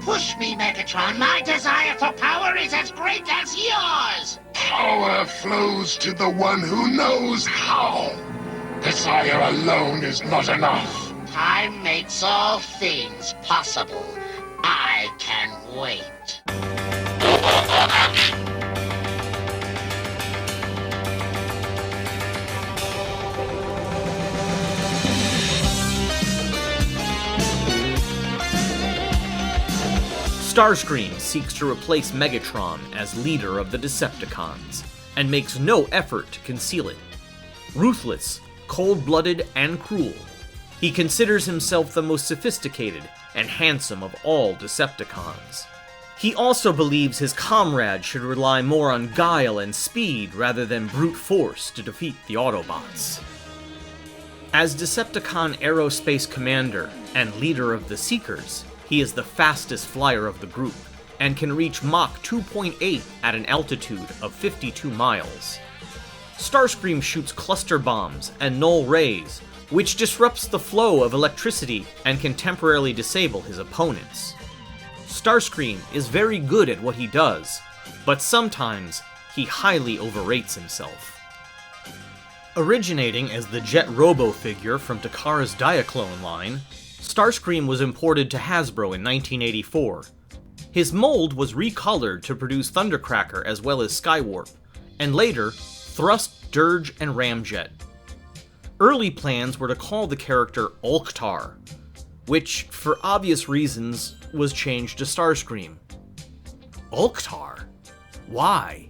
Push me, Megatron. My desire for power is as great as yours. Power flows to the one who knows how. Desire alone is not enough. Time makes all things possible. I can wait. Starscream seeks to replace Megatron as leader of the Decepticons, and makes no effort to conceal it. Ruthless, cold-blooded, and cruel, he considers himself the most sophisticated and handsome of all Decepticons. He also believes his comrades should rely more on guile and speed rather than brute force to defeat the Autobots. As Decepticon Aerospace Commander and leader of the Seekers, he is the fastest flyer of the group, and can reach Mach 2.8 at an altitude of 52 miles. Starscream shoots cluster bombs and null rays, which disrupts the flow of electricity and can temporarily disable his opponents. Starscream is very good at what he does, but sometimes he highly overrates himself. Originating as the Jet Robo figure from Takara's Diaclone line, Starscream was imported to Hasbro in 1984. His mold was recolored to produce Thundercracker as well as Skywarp, and later, Thrust, Dirge, and Ramjet. Early plans were to call the character Ulktar, which, for obvious reasons, was changed to Starscream. Ulktar? Why?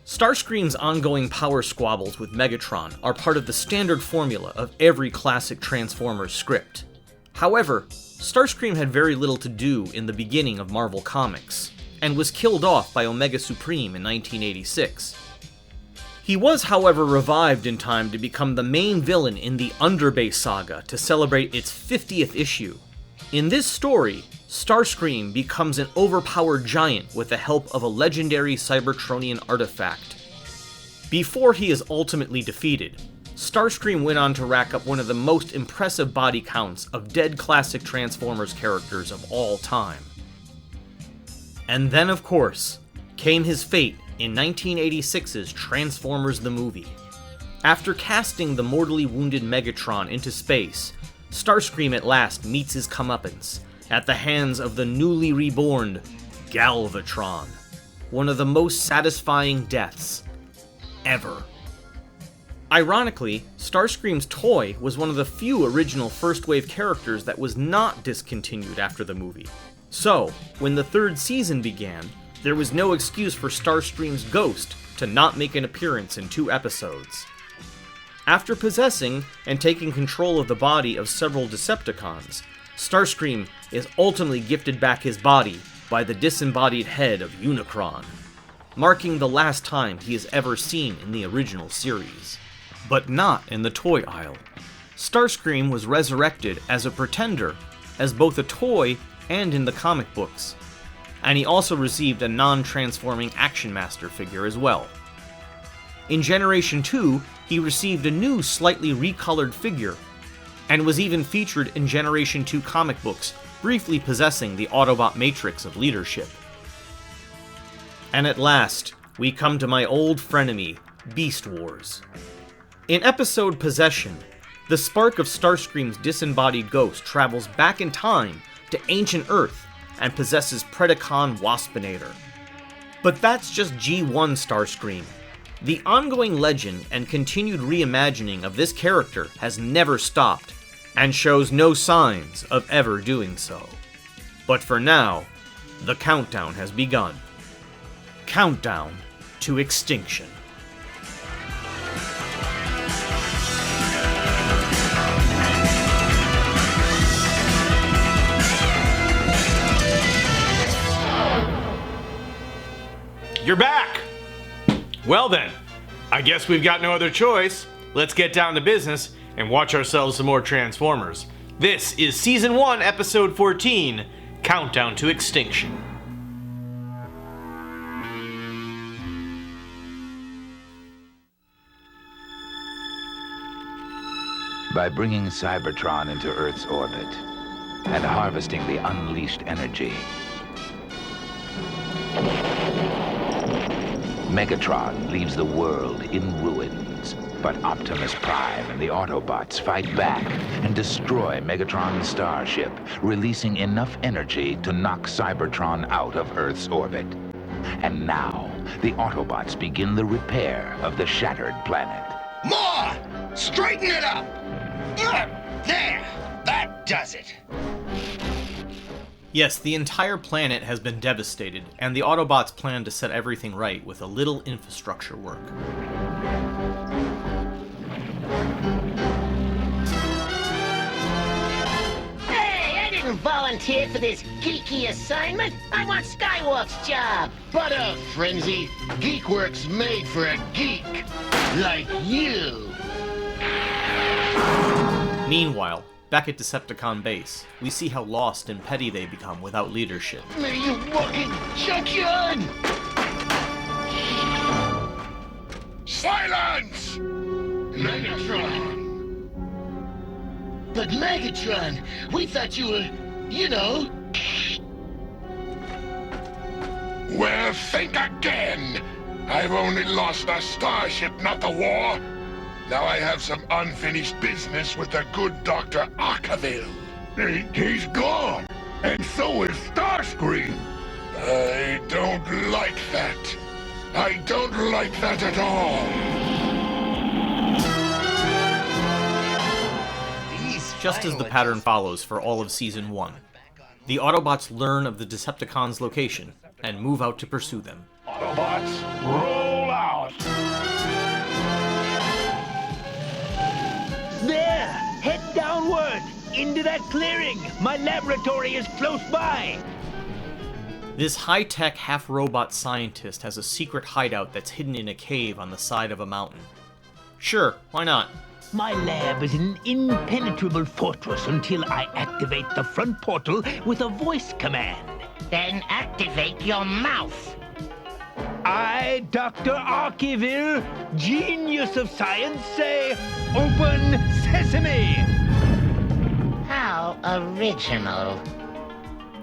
Starscream's ongoing power squabbles with Megatron are part of the standard formula of every classic Transformers script. However, Starscream had very little to do in the beginning of Marvel Comics, and was killed off by Omega Supreme in 1986. He was, however, revived in time to become the main villain in the Underbase saga to celebrate its 50th issue. In this story, Starscream becomes an overpowered giant with the help of a legendary Cybertronian artifact. Before he is ultimately defeated, Starscream went on to rack up one of the most impressive body counts of dead classic Transformers characters of all time. And then, of course, came his fate in 1986's Transformers the Movie. After casting the mortally wounded Megatron into space, Starscream at last meets his comeuppance at the hands of the newly reborn Galvatron, one of the most satisfying deaths ever. Ironically, Starscream's toy was one of the few original First Wave characters that was not discontinued after the movie. So, when the third season began, there was no excuse for Starscream's ghost to not make an appearance in 2 episodes. After possessing and taking control of the body of several Decepticons, Starscream is ultimately gifted back his body by the disembodied head of Unicron, marking the last time he is ever seen in the original series. But not in the toy aisle. Starscream was resurrected as a pretender, as both a toy and in the comic books, and he also received a non-transforming Action Master figure as well. In Generation 2, he received a new, slightly recolored figure, and was even featured in Generation 2 comic books, briefly possessing the Autobot matrix of leadership. And at last, we come to my old frenemy, Beast Wars. In episode Possession, the spark of Starscream's disembodied ghost travels back in time to ancient Earth and possesses Predacon Waspinator. But that's just G1 Starscream. The ongoing legend and continued reimagining of this character has never stopped, and shows no signs of ever doing so. But for now, the countdown has begun. Countdown to Extinction. You're back! Well then, I guess we've got no other choice. Let's get down to business and watch ourselves some more Transformers. This is Season 1, Episode 14, Countdown to Extinction. By bringing Cybertron into Earth's orbit, and harvesting the unleashed energy. Megatron leaves the world in ruins, but Optimus Prime and the Autobots fight back and destroy Megatron's starship, releasing enough energy to knock Cybertron out of Earth's orbit. And now, the Autobots begin the repair of the shattered planet. More! Straighten it up! There! That does it! Yes, the entire planet has been devastated, and the Autobots plan to set everything right with a little infrastructure work. Volunteer for this geeky assignment? I want Skywalk's job. Butter, Frenzy. Geekworks made for a geek. Like you. Meanwhile, back at Decepticon base, we see how lost and petty they become without leadership. Me, you walking junkyard! Silence! Megatron! But Megatron, we thought you were, you know... Well, think again! I've only lost a starship, not the war. Now I have some unfinished business with the good Dr. Arkeville. He's gone, and so is Starscream. I don't like that. I don't like that at all. Just as the pattern follows for all of Season 1, the Autobots learn of the Decepticons' location and move out to pursue them. Autobots, roll out! There! Head downward! Into that clearing! My laboratory is close by! This high-tech, half-robot scientist has a secret hideout that's hidden in a cave on the side of a mountain. Sure, why not? My lab is an impenetrable fortress until I activate the front portal with a voice command. Then activate your mouth. I, Dr. Arkeville, genius of science, say, open sesame! How original.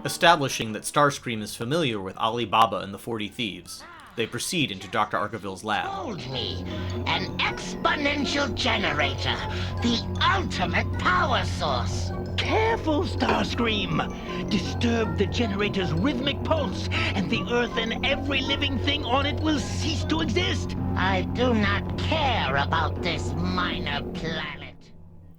Establishing that Starscream is familiar with Alibaba and the 40 Thieves, they proceed into Dr. Arkeville's lab. Hold me. An exponential generator. The ultimate power source. Careful, Starscream! Disturb the generator's rhythmic pulse, and the Earth and every living thing on it will cease to exist! I do not care about this minor planet.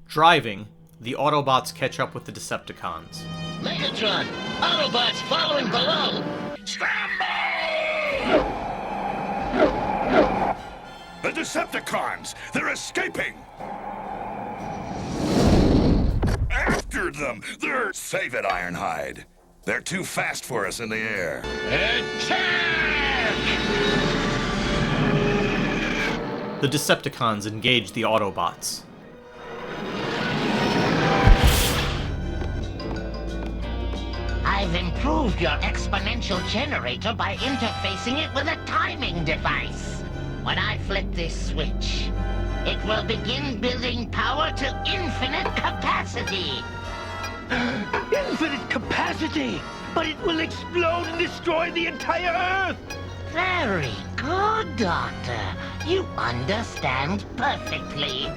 Driving, the Autobots catch up with the Decepticons. Megatron! Autobots following below! Stand by! The Decepticons! They're escaping! After them! They're... Save it, Ironhide. They're too fast for us in the air. Attack! The Decepticons engage the Autobots. I've improved your exponential generator by interfacing it with a timing device. When I flip this switch, it will begin building power to infinite capacity. Infinite capacity! But it will explode and destroy the entire Earth! Very good, Doctor. You understand perfectly.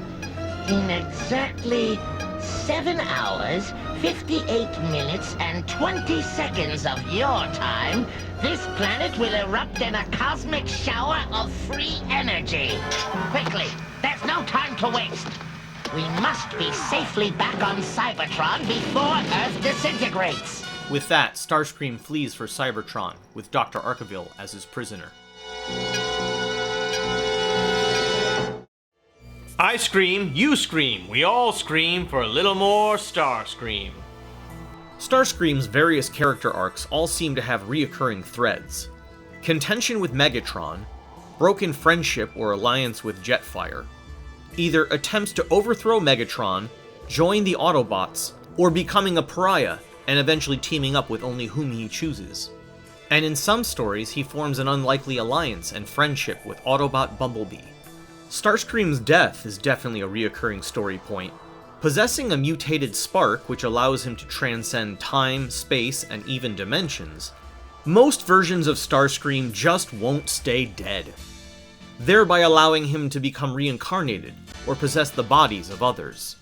In exactly 7 hours, 58 minutes, and 20 seconds of your time, this planet will erupt in a cosmic shower of free energy. Quickly, there's no time to waste. We must be safely back on Cybertron before Earth disintegrates. With that, Starscream flees for Cybertron, with Dr. Arkeville as his prisoner. I scream, you scream, we all scream for a little more Starscream. Starscream's various character arcs all seem to have reoccurring threads. Contention with Megatron, broken friendship or alliance with Jetfire, either attempts to overthrow Megatron, join the Autobots, or becoming a pariah and eventually teaming up with only whom he chooses. And in some stories, he forms an unlikely alliance and friendship with Autobot Bumblebee. Starscream's death is definitely a reoccurring story point, Possessing a mutated spark which allows him to transcend time, space, and even dimensions, most versions of Starscream just won't stay dead, thereby allowing him to become reincarnated or possess the bodies of others.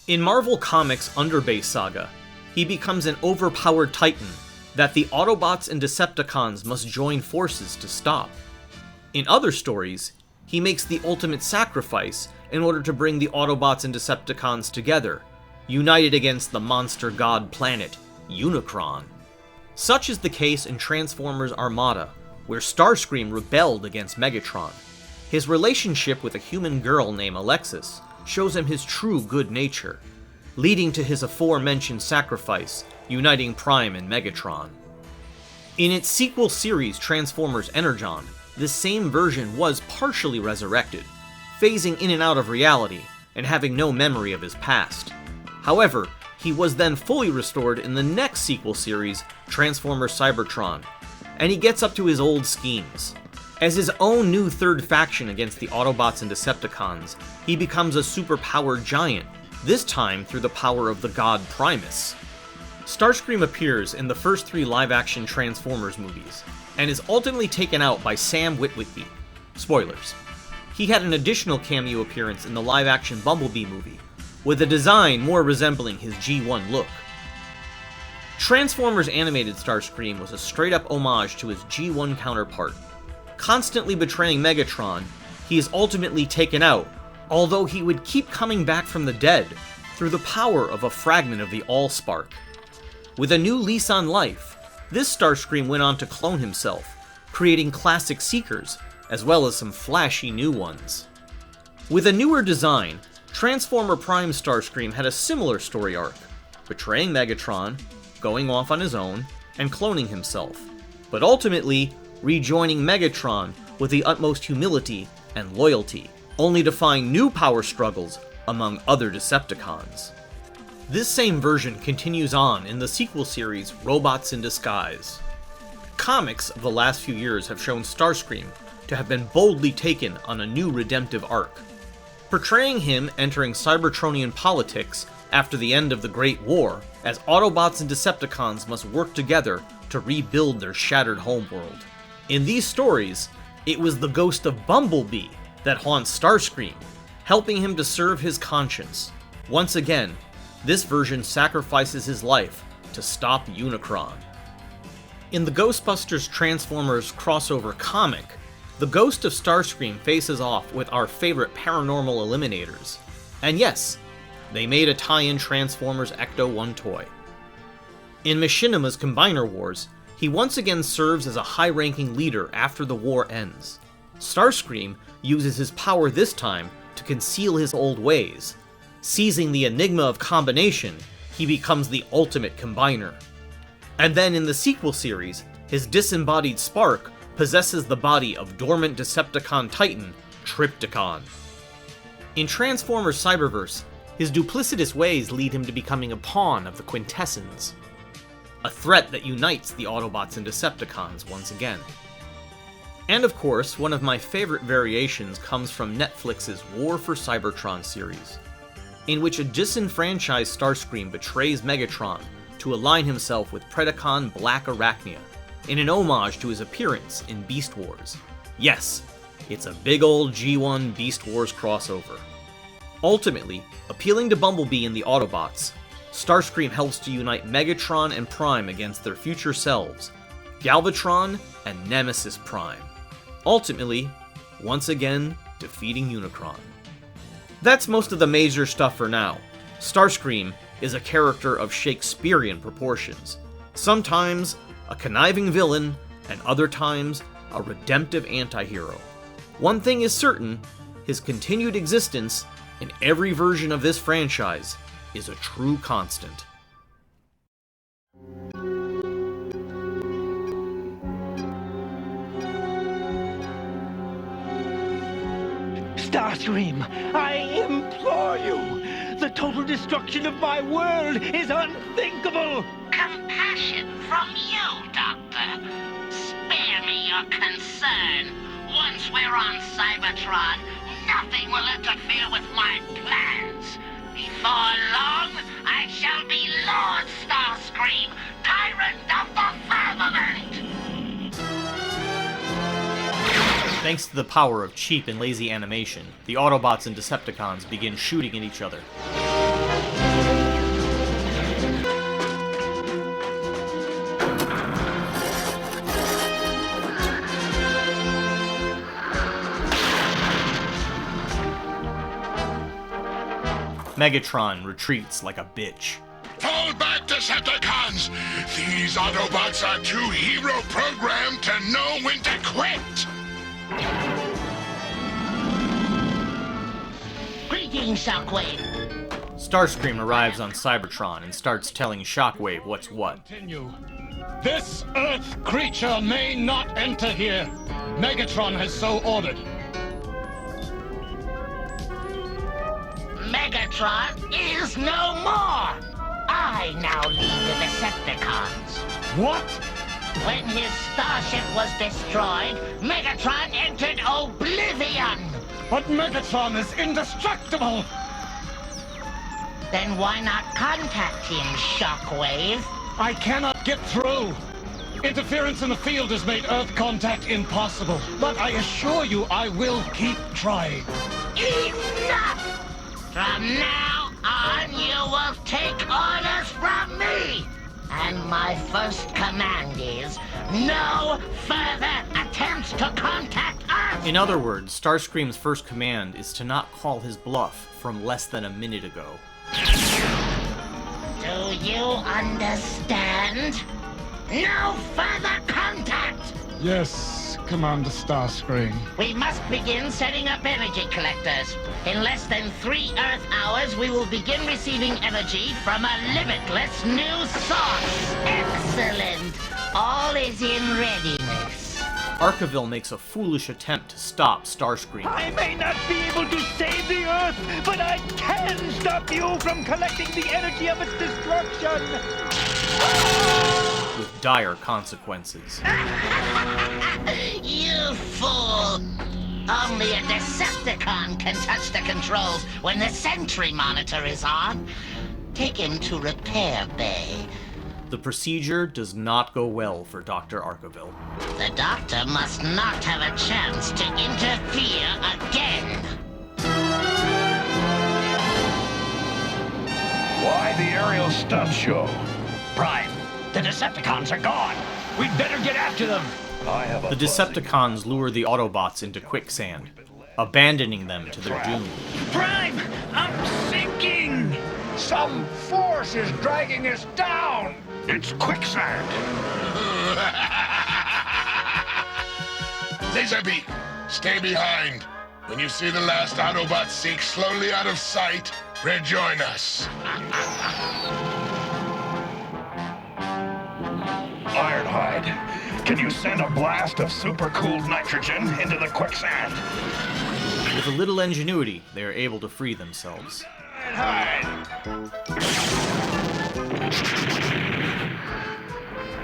In Marvel Comics' Underbase saga, he becomes an overpowered Titan that the Autobots and Decepticons must join forces to stop. In other stories, he makes the ultimate sacrifice in order to bring the Autobots and Decepticons together, united against the monster god planet, Unicron. Such is the case in Transformers Armada, where Starscream rebelled against Megatron. His relationship with a human girl named Alexis shows him his true good nature, leading to his aforementioned sacrifice, uniting Prime and Megatron. In its sequel series Transformers Energon, this same version was partially resurrected, phasing in and out of reality and having no memory of his past. However, he was then fully restored in the next sequel series, Transformers Cybertron, and he gets up to his old schemes. As his own new third faction against the Autobots and Decepticons, he becomes a superpowered giant, this time through the power of the god Primus. Starscream appears in the first 3 live-action Transformers movies, and is ultimately taken out by Sam Witwicky. Spoilers. He had an additional cameo appearance in the live-action Bumblebee movie, with a design more resembling his G1 look. Transformers animated Starscream was a straight-up homage to his G1 counterpart. Constantly betraying Megatron, he is ultimately taken out, although he would keep coming back from the dead through the power of a fragment of the Allspark. With a new lease on life, this Starscream went on to clone himself, creating classic Seekers, as well as some flashy new ones. With a newer design, Transformer Prime Starscream had a similar story arc, betraying Megatron, going off on his own, and cloning himself, but ultimately rejoining Megatron with the utmost humility and loyalty, only to find new power struggles among other Decepticons. This same version continues on in the sequel series Robots in Disguise. Comics of the last few years have shown Starscream to have been boldly taken on a new redemptive arc, portraying him entering Cybertronian politics after the end of the Great War, as Autobots and Decepticons must work together to rebuild their shattered homeworld. In these stories, it was the ghost of Bumblebee that haunts Starscream, helping him to serve his conscience. Once again, this version sacrifices his life to stop Unicron. In the Ghostbusters Transformers crossover comic, the ghost of Starscream faces off with our favorite paranormal eliminators. And yes, they made a tie-in Transformers Ecto-1 toy. In Machinima's Combiner Wars, he once again serves as a high-ranking leader after the war ends. Starscream uses his power this time to conceal his old ways. Seizing the enigma of combination, he becomes the ultimate combiner. And then in the sequel series, his disembodied spark possesses the body of dormant Decepticon Titan, Trypticon. In Transformers Cyberverse, his duplicitous ways lead him to becoming a pawn of the Quintessence, a threat that unites the Autobots and Decepticons once again. And of course, one of my favorite variations comes from Netflix's War for Cybertron series, in which a disenfranchised Starscream betrays Megatron to align himself with Predacon Black Arachnia, in an homage to his appearance in Beast Wars. Yes, it's a big old G1 Beast Wars crossover. Ultimately, appealing to Bumblebee and the Autobots, Starscream helps to unite Megatron and Prime against their future selves, Galvatron and Nemesis Prime, ultimately, once again, defeating Unicron. That's most of the major stuff for now. Starscream is a character of Shakespearean proportions, sometimes a conniving villain, and other times a redemptive anti-hero. One thing is certain, his continued existence in every version of this franchise is a true constant. Starscream, I implore you! The total destruction of my world is unthinkable! Compassion from you, Doctor. Spare me your concern. Once we're on Cybertron, nothing will interfere with my plans. Before long, I shall be Lord Starscream, tyrant of the firmament! Thanks to the power of cheap and lazy animation, the Autobots and Decepticons begin shooting at each other. Megatron retreats like a bitch. Fall back, Decepticons! These Autobots are too hero-programmed to know when to quit! Greetings, Shockwave. Starscream arrives on Cybertron and starts telling Shockwave what's what. Continue. This Earth creature may not enter here. Megatron has so ordered. Megatron is no more! I now lead the Decepticons. What? When his starship was destroyed, Megatron entered oblivion! But Megatron is indestructible! Then why not contact him, Shockwave? I cannot get through. Interference in the field has made Earth contact impossible. But I assure you, I will keep trying. Enough! From now on, you will take orders from me! And my first command is, no further attempts to contact us! In other words, Starscream's first command is to not call his bluff from less than a minute ago. Do you understand? No further contact! Yes, Commander Starscream. We must begin setting up energy collectors. In less than 3 Earth hours, we will begin receiving energy from a limitless new source. Excellent! All is in readiness. Arkeville makes a foolish attempt to stop Starscream. I may not be able to save the Earth, but I can stop you from collecting the energy of its destruction! With dire consequences. You fool! Only a Decepticon can touch the controls when the Sentry Monitor is on. Take him to Repair Bay. The procedure does not go well for Dr. Arkeville. The Doctor must not have a chance to interfere again. Why the aerial stunt show? Prime, the Decepticons are gone. We'd better get after them. I have a The Decepticons lure the Autobots into quicksand, abandoning them to their doom. Prime, I'm sinking! Some force is dragging us down. It's quicksand! Laserbeak, stay behind. When you see the last Autobot sink slowly out of sight, rejoin us. Ironhide, can you send a blast of super-cooled nitrogen into the quicksand? With a little ingenuity, they are able to free themselves.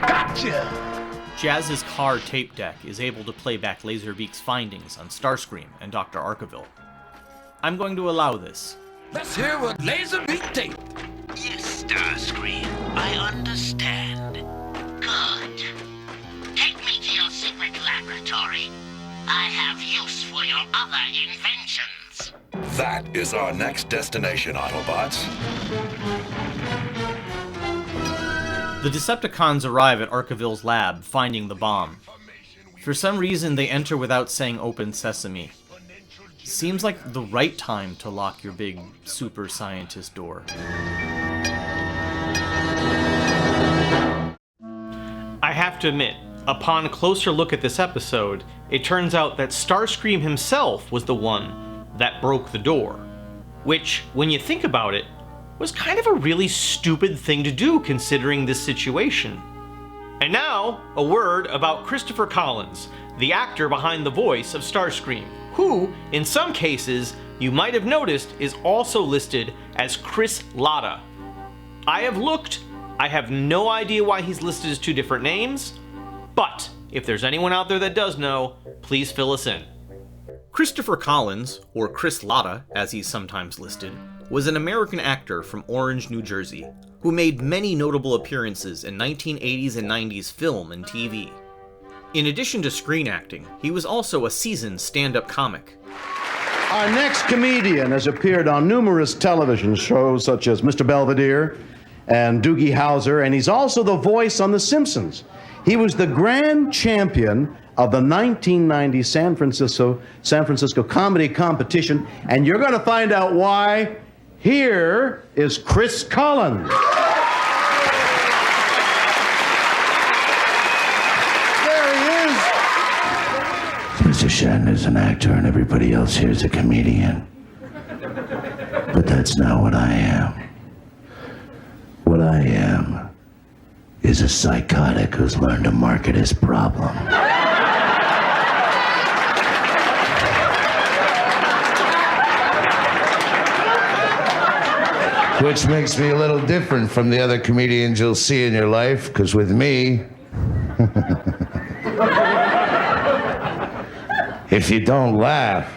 Gotcha! Jazz's car tape deck is able to play back Laserbeak's findings on Starscream and Dr. Arkeville. I'm going to allow this. Let's hear what Laserbeak taped. Yes, Starscream, I understand. Good. Take me to your secret laboratory. I have use for your other inventions. That is our next destination, Autobots. The Decepticons arrive at Arkeville's lab, finding the bomb. For some reason, they enter without saying "Open Sesame." Seems like the right time to lock your big super scientist door. I have to admit, upon a closer look at this episode, it turns out that Starscream himself was the one that broke the door. Which, when you think about it, was kind of a really stupid thing to do considering this situation. And now, a word about Christopher Collins, the actor behind the voice of Starscream, who, in some cases, you might have noticed is also listed as Chris Latta. I have looked, I have no idea why he's listed as 2 different names, but if there's anyone out there that does know, please fill us in. Christopher Collins, or Chris Latta as he's sometimes listed, was an American actor from Orange, New Jersey, who made many notable appearances in 1980s and 90s film and TV. In addition to screen acting, he was also a seasoned stand-up comic. Our next comedian has appeared on numerous television shows such as Mr. Belvedere and Doogie Howser, and he's also the voice on The Simpsons. He was the grand champion of the 1990 San Francisco comedy competition, and you're going to find out why. Here is Chris Collins. Mr. Shatner's an actor and everybody else here is a comedian. But that's not what I am. What I am is a psychotic who's learned to market his problem. Which makes me a little different from the other comedians you'll see in your life, because with me, if you don't laugh,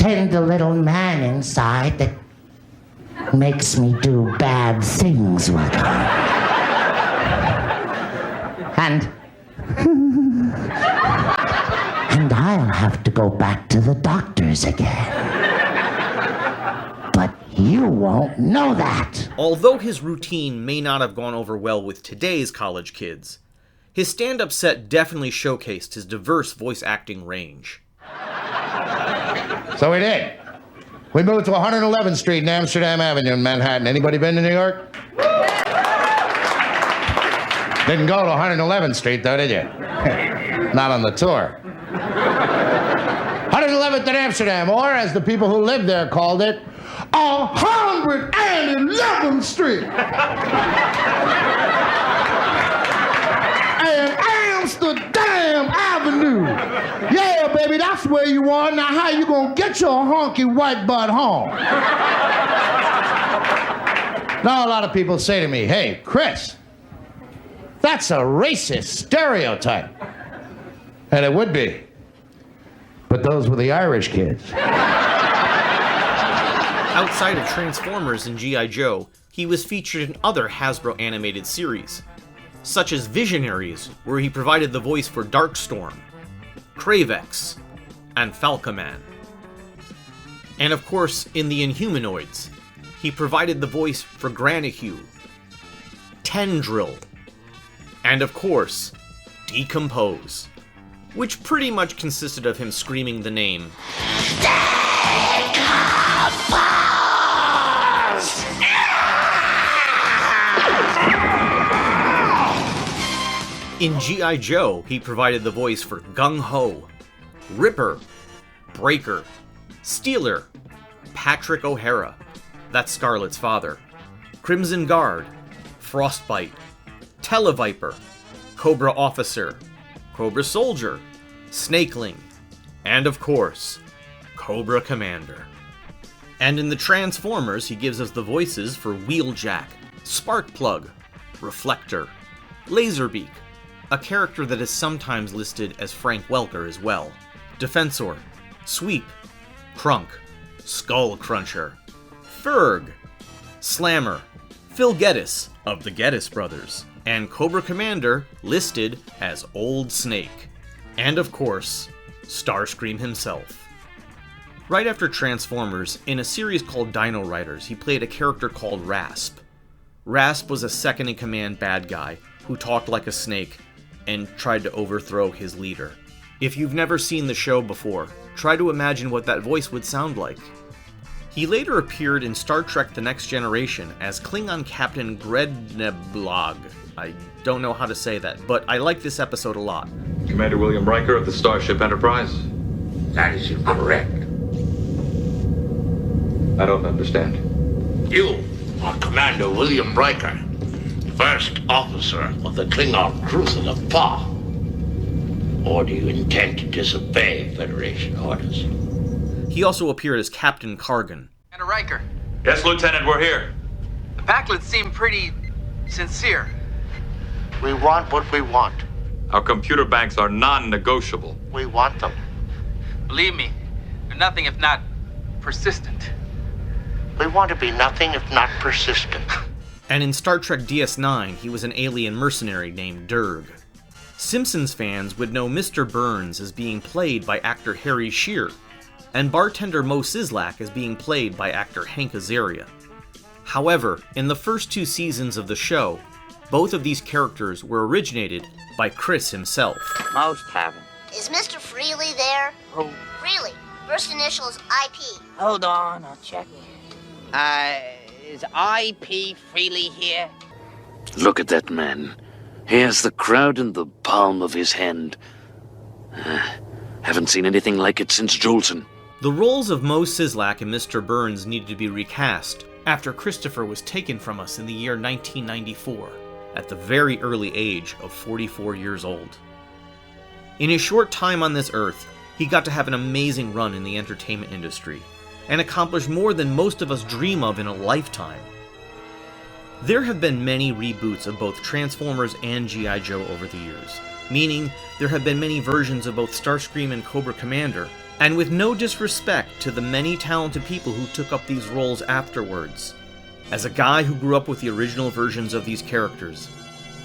Then the little man inside that makes me do bad things will come. And I'll have to go back to the doctors again. But you won't know that. Although his routine may not have gone over well with today's college kids, his stand-up set definitely showcased his diverse voice acting range. So we did. We moved to 111th Street and Amsterdam Avenue in Manhattan. Anybody been to New York? Didn't go to 111th Street, though, did you? Not on the tour. 111th in Amsterdam, or as the people who lived there called it, 111th Street. And Amsterdam Avenue. Yeah, baby, that's where you are. Now, how you gonna get your honky white butt home? Now, a lot of people say to me, hey, Chris, that's a racist stereotype. And it would be. But those were the Irish kids. Outside of Transformers and G.I. Joe, he was featured in other Hasbro animated series, such as Visionaries, where he provided the voice for Darkstorm, Kravex, and Falcoman. And of course, in the Inhumanoids, he provided the voice for Granahue, Tendril, and of course, Decompose, which pretty much consisted of him screaming the name In G.I. Joe, he provided the voice for Gung-Ho, Ripper, Breaker, Steeler, Patrick O'Hara, that's Scarlet's father, Crimson Guard, Frostbite, Televiper, Cobra Officer, Cobra Soldier, Snakeling, and of course, Cobra Commander. And in the Transformers, he gives us the voices for Wheeljack, Sparkplug, Reflector, Laserbeak, a character that is sometimes listed as Frank Welker as well, Defensor, Sweep, Krunk, Skull Cruncher, Ferg, Slammer, Phil Geddes of the Geddes Brothers, and Cobra Commander listed as Old Snake, and of course, Starscream himself. Right after Transformers, in a series called Dino Riders, he played a character called Rasp. Rasp was a second-in-command bad guy who talked like a snake and tried to overthrow his leader. If you've never seen the show before, try to imagine what that voice would sound like. He later appeared in Star Trek The Next Generation as Klingon Captain Gredneblog. I don't know how to say that, but I like this episode a lot. Commander William Riker of the Starship Enterprise? That is incorrect. I don't understand. You are Commander William Riker, first officer of the Klingon cruiser the Fa. Or do you intend to disobey Federation orders? He also appeared as Captain Kargan. Commander Riker. Yes, Lieutenant, we're here. The Backlets seem pretty sincere. We want what we want. Our computer banks are non-negotiable. We want them. Believe me, they're nothing if not persistent. We want to be nothing if not persistent. And in Star Trek DS9, he was an alien mercenary named Durg. Simpsons fans would know Mr. Burns as being played by actor Harry Shearer, and bartender Mo Sislak as being played by actor Hank Azaria. However, in the first 2 seasons of the show, both of these characters were originated by Chris himself. Most haven't. Is Mr. Freely there? Who? Freely. First initial is IP. Hold on, I'll check. Is IP Freely here? Look at that man. He has the crowd in the palm of his hand. Haven't seen anything like it since Jolson. The roles of Mo Sislak and Mr. Burns needed to be recast after Christopher was taken from us in the year 1994, at the very early age of 44 years old. In his short time on this earth, he got to have an amazing run in the entertainment industry, and accomplish more than most of us dream of in a lifetime. There have been many reboots of both Transformers and G.I. Joe over the years, meaning there have been many versions of both Starscream and Cobra Commander, and with no disrespect to the many talented people who took up these roles afterwards, as a guy who grew up with the original versions of these characters,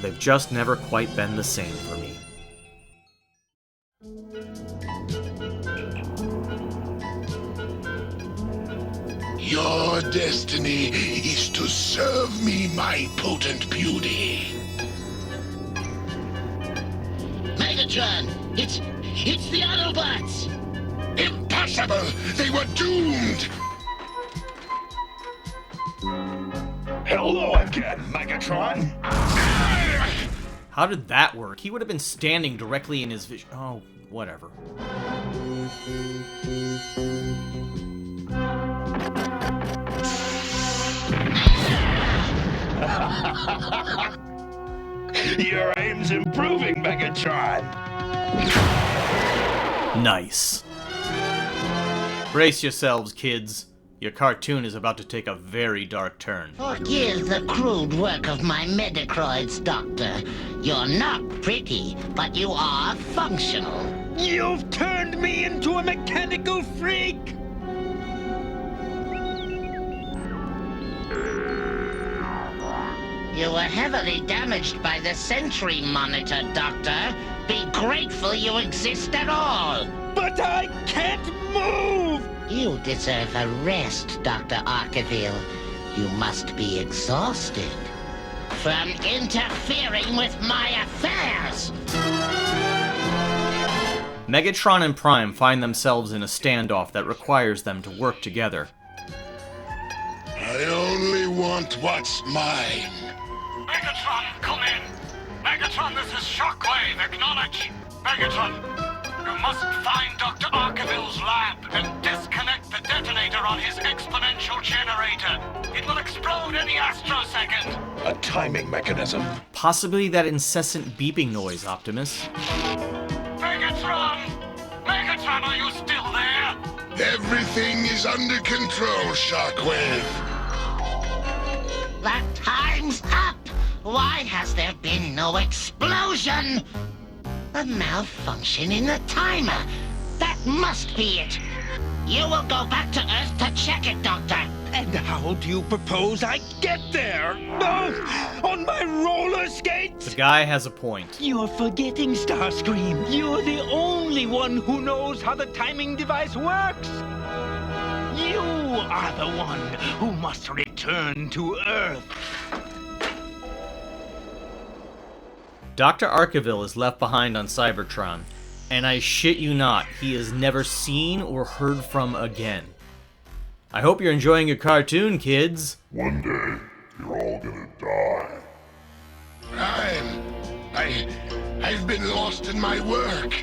they've just never quite been the same for me. Your destiny is to serve me, my potent beauty. Megatron! It's the Autobots! Impossible! They were doomed! Hello again, Megatron! How did that work? He would have been standing directly in his vision. Oh, whatever. Your aim's improving, Megatron. Nice. Brace yourselves, kids. Your cartoon is about to take a very dark turn. Forgive the crude work of my Metacroids, Doctor. You're not pretty, but you are functional. You've turned me into a mechanical freak! You were heavily damaged by the Sentry Monitor, Doctor. Be grateful you exist at all. But I can't move! You deserve a rest, Dr. Arkeville. You must be exhausted from interfering with my affairs. Megatron and Prime find themselves in a standoff that requires them to work together. I only want what's mine. Megatron, come in! Megatron, this is Shockwave, acknowledge! Megatron, you must find Dr. Arkeville's lab and disconnect the detonator on his exponential generator. It will explode any astrosecond. A timing mechanism. Possibly that incessant beeping noise, Optimus. Megatron! Megatron, are you still there? Everything is under control, Shockwave. That time's up! Why has there been no explosion? A malfunction in the timer. That must be it. You will go back to Earth to check it, Doctor. And how do you propose I get there? Oh, on my roller skates? The guy has a point. You're forgetting, Starscream. You're the only one who knows how the timing device works. You are the one who must return to Earth. Dr. Arkeville is left behind on Cybertron, and I shit you not, he is never seen or heard from again. I hope you're enjoying your cartoon, kids. One day, you're all gonna die. I've been lost in my work.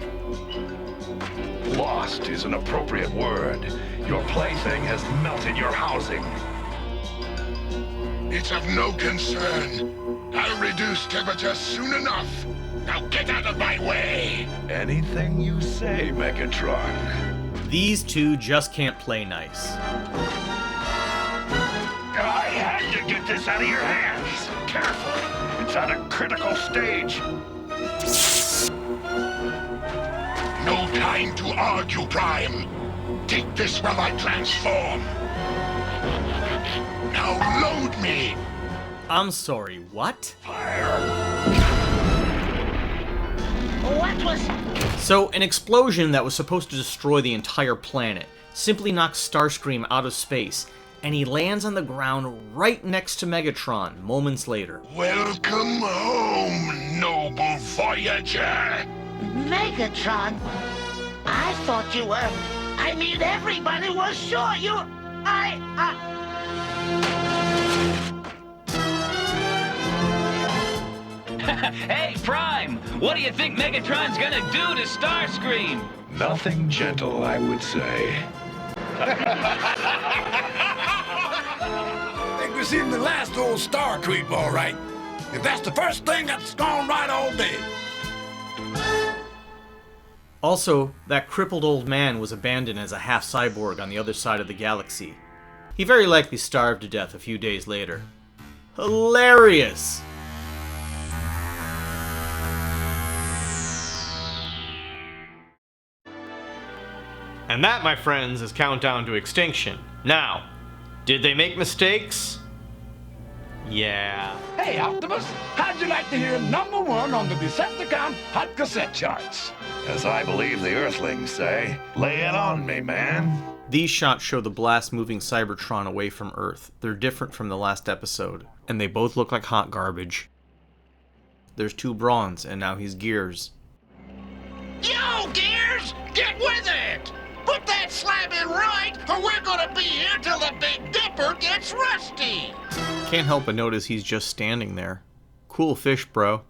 Lost is an appropriate word. Your plaything has melted your housing. It's of no concern. I'll reduce temperature soon enough. Now get out of my way! Anything you say, Megatron. These two just can't play nice. I had to get this out of your hands. Careful. It's at a critical stage. No time to argue, Prime. Take this while I transform. Now load me. I'm sorry, what? What was... So, an explosion that was supposed to destroy the entire planet simply knocks Starscream out of space, and he lands on the ground right next to Megatron moments later. Welcome home, noble Voyager. Megatron? I thought you were... I mean, everybody was sure you... Hey, Prime! What do you think Megatron's gonna do to Starscream? Nothing gentle, I would say. Think we've seen the last old star creep, all right. If that's the first thing, that's gone right all day. Also, that crippled old man was abandoned as a half-cyborg on the other side of the galaxy. He very likely starved to death a few days later. Hilarious! And that, my friends, is Countdown to Extinction. Now, did they make mistakes? Yeah. Hey, Optimus, how'd you like to hear #1 on the Decepticon Hot Cassette charts? As I believe the Earthlings say, lay it on me, man. These shots show the blast moving Cybertron away from Earth. They're different from the last episode, and they both look like hot garbage. There's 2 Brawns, and now he's Gears. Yo, Gears! Get with it! Put that slab in right, or we're gonna be here till the Big Dipper gets rusty! Can't help but notice he's just standing there. Cool fish, bro.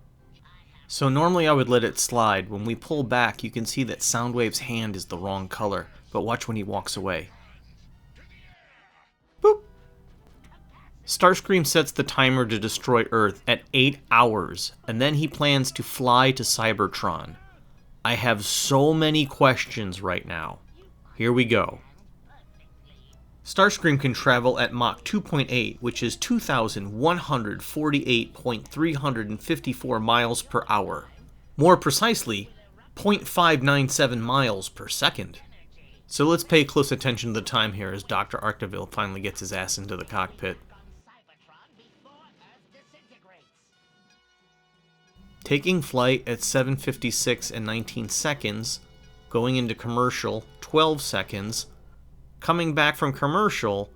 So normally I would let it slide. When we pull back, you can see that Soundwave's hand is the wrong color, but watch when he walks away. Boop! Starscream sets the timer to destroy Earth at 8 hours, and then he plans to fly to Cybertron. I have so many questions right now. Here we go. Starscream can travel at Mach 2.8, which is 2,148.354 miles per hour. More precisely, 0.597 miles per second. So let's pay close attention to the time here as Dr. Arkeville finally gets his ass into the cockpit. Taking flight at 7:56 and 19 seconds, going into commercial 12 seconds, coming back from commercial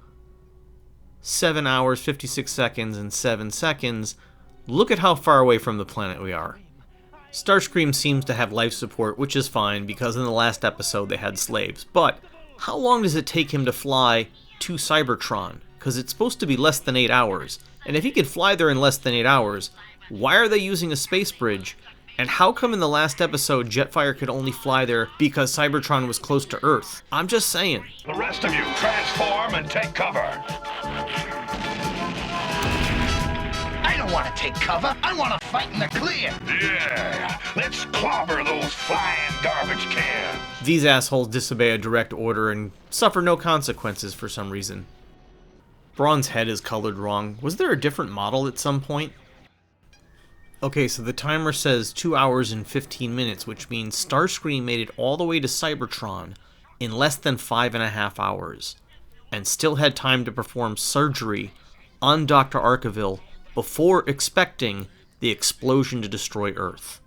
7 hours 56 seconds and 7 seconds. Look at how far away from the planet we are. Starscream seems to have life support, which is fine because in the last episode they had slaves, but how long does it take him to fly to Cybertron? Because it's supposed to be less than 8 hours, and if he could fly there in less than 8 hours, why are they using a space bridge? And how come in the last episode Jetfire could only fly there because Cybertron was close to Earth? I'm just saying. The rest of you, transform and take cover. I don't want to take cover. I want to fight in the clear. Yeah, let's clobber those flying garbage cans. These assholes disobey a direct order and suffer no consequences for some reason. Brawn's head is colored wrong. Was there a different model at some point? Okay, so the timer says 2 hours and 15 minutes, which means Starscream made it all the way to Cybertron in less than 5.5 hours, and still had time to perform surgery on Dr. Arkeville before expecting the explosion to destroy Earth.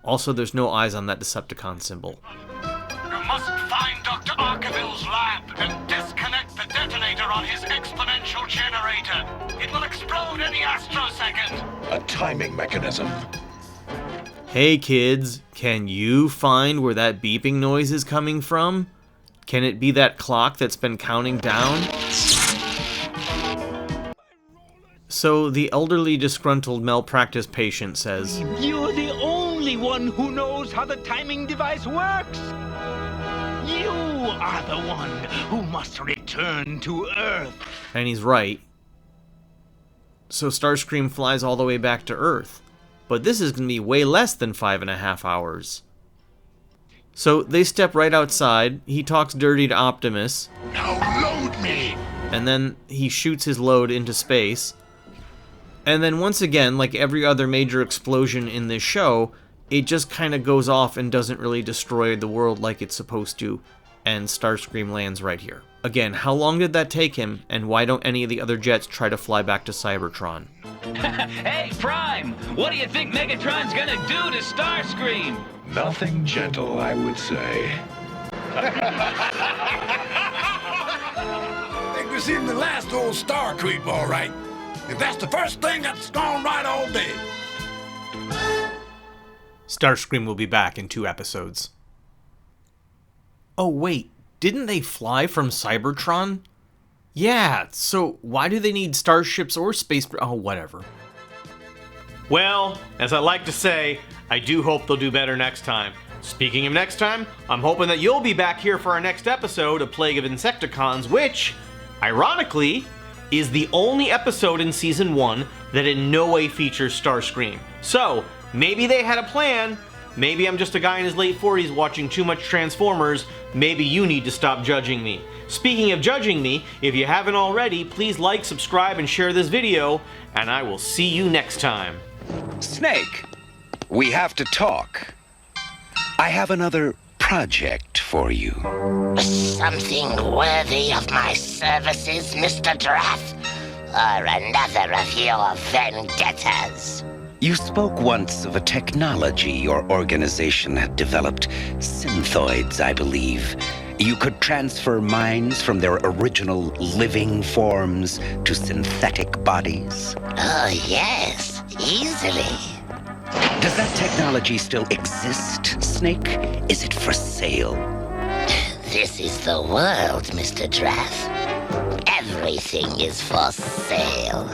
Also, there's no eyes on that Decepticon symbol. You must find Dr. Arkeville's lab and disconnect the detonator on his exponential generator. It will explode any astrosecond. A timing mechanism. Hey kids, can you find where that beeping noise is coming from? Can it be that clock that's been counting down? So the elderly disgruntled malpractice patient says, You're the only one who knows how the timing device works. You are the one who must return to Earth. and he's right. So Starscream flies all the way back to Earth. But this is going to be way less than 5.5 hours. So they step right outside. He talks dirty to Optimus. Now load me! And then he shoots his load into space. And then once again, like every other major explosion in this show, it just kind of goes off and doesn't really destroy the world like it's supposed to, and Starscream lands right here. Again, how long did that take him, and why don't any of the other jets try to fly back to Cybertron? Hey, Prime! What do you think Megatron's gonna do to Starscream? Nothing gentle, I would say. Think we've seen the last old star creep, all right. If that's the first thing that's gone right all day. Starscream will be back in 2 episodes. Oh wait, didn't they fly from Cybertron? Yeah, so why do they need starships or space... Oh, whatever. Well, as I like to say, I do hope they'll do better next time. Speaking of next time, I'm hoping that you'll be back here for our next episode of Plague of Insecticons, which, ironically, is the only episode in Season 1 that in no way features Starscream. So, maybe they had a plan. Maybe I'm just a guy in his late 40s watching too much Transformers. Maybe you need to stop judging me. Speaking of judging me, if you haven't already, please like, subscribe, and share this video, and I will see you next time. Snake, we have to talk. I have another project for you. Something worthy of my services, Mr. Drath? Or another of your vendettas? You spoke once of a technology your organization had developed. Synthoids, I believe. You could transfer minds from their original living forms to synthetic bodies. Oh, yes. Easily. Does that technology still exist, Snake? Is it for sale? This is the world, Mr. Drath. Everything is for sale.